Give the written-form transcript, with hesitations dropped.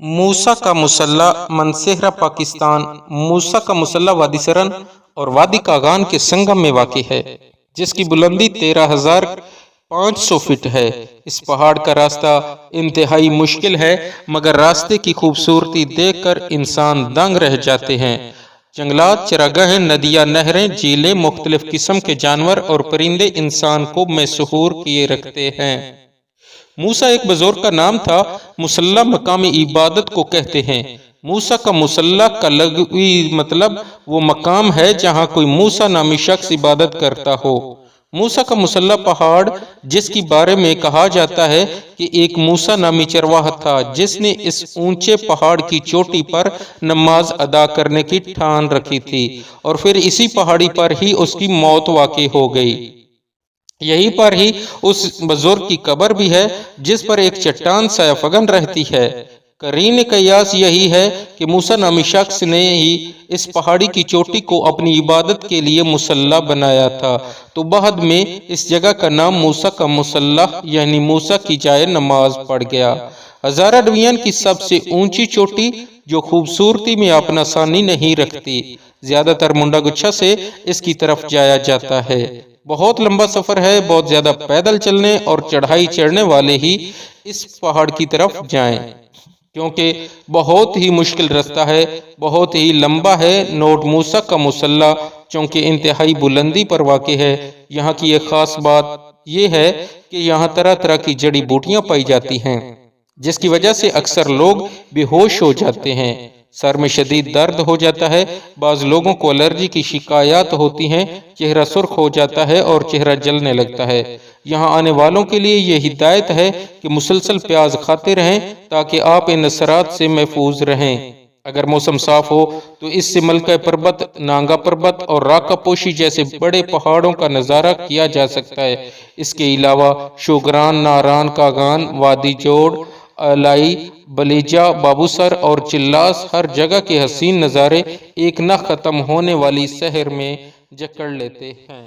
मूसा का मुसल्ला मनसेहरा पाकिस्तान। मूसा का मुसल्ला वादी सरन और वादी कागान के संगम में वाक़ है, जिसकी बुलंदी 13,500 फीट है। इस पहाड़ का रास्ता इंतहाई मुश्किल है, मगर रास्ते की खूबसूरती देखकर इंसान दंग रह जाते हैं। जंगलात, चरागाहें, नदियाँ, नहरें, झीलें, मुख्तलिफ किस्म के जानवर और परिंदे इंसान को मैसूर किए रखते हैं। मूसा एक बुजुर्ग का नाम था। मुसल्ला मकाम इबादत को कहते हैं। मूसा का मुसल्ला का लग़वी मतलब वो मकाम है जहाँ कोई मूसा नामी शख्स इबादत करता हो। मूसा का मुसल्ला पहाड़, जिसके बारे में कहा जाता है कि एक मूसा नामी चरवाहा था जिसने इस ऊंचे पहाड़ की चोटी पर नमाज अदा करने की ठान रखी थी, और फिर इसी पहाड़ी पर ही उसकी मौत वाक़ई हो गई। यहीं पर ही उस बुजुर्ग की कब्र भी है, जिस पर एक चट्टान सायाफगन रहती है। करीन कयास यही है कि मूसा नामी शख्स ने ही इस पहाड़ी की चोटी को अपनी इबादत के लिए मुसल्ला बनाया था, तो बाद में इस जगह का नाम मूसा का मुसल्ला यानी मूसा की जाए नमाज पड़ गया। हज़ारा डिवीजन की सबसे ऊंची चोटी, जो खूबसूरती में अपना सानी नहीं रखती, ज्यादातर मुंडा गुच्छा से इसकी तरफ जाया जाता है। बहुत लंबा सफर है, बहुत ज्यादा पैदल चलने और चढ़ाई चढ़ने वाले ही इस पहाड़ की तरफ जाएं, क्योंकि बहुत ही मुश्किल रास्ता है, बहुत ही लंबा है। नोट मूसा का मुसल्ला चूंकि इंतहाई बुलंदी पर वाक़ है, यहाँ की एक खास बात यह है कि यहाँ तरह तरह की जड़ी बूटियां पाई जाती हैं, जिसकी वजह से अक्सर लोग बेहोश हो जाते हैं, सर में शदीद दर्द हो जाता है, बाज लोगों को एलर्जी की शिकायत होती हैं, चेहरा सुर्ख हो जाता है और चेहरा जलने लगता है। यहाँ आने वालों के लिए ये हिदायत है कि मुसलसल प्याज खाते रहें ताकि आप इन असरात से महफूज रहें। अगर मौसम साफ हो तो इससे मलका पर्वत, नांगा पर्वत और राका पोशी जैसे बड़े पहाड़ों का नज़ारा किया जा सकता है। इसके अलावा शोगरान, नारान, कागान, वादी जोड़, अलाई, बलीजा, बाबूसर और चिल्लास, हर जगह के हसीन नज़ारे एक न ख़त्म होने वाली शहर में जकड़ लेते हैं।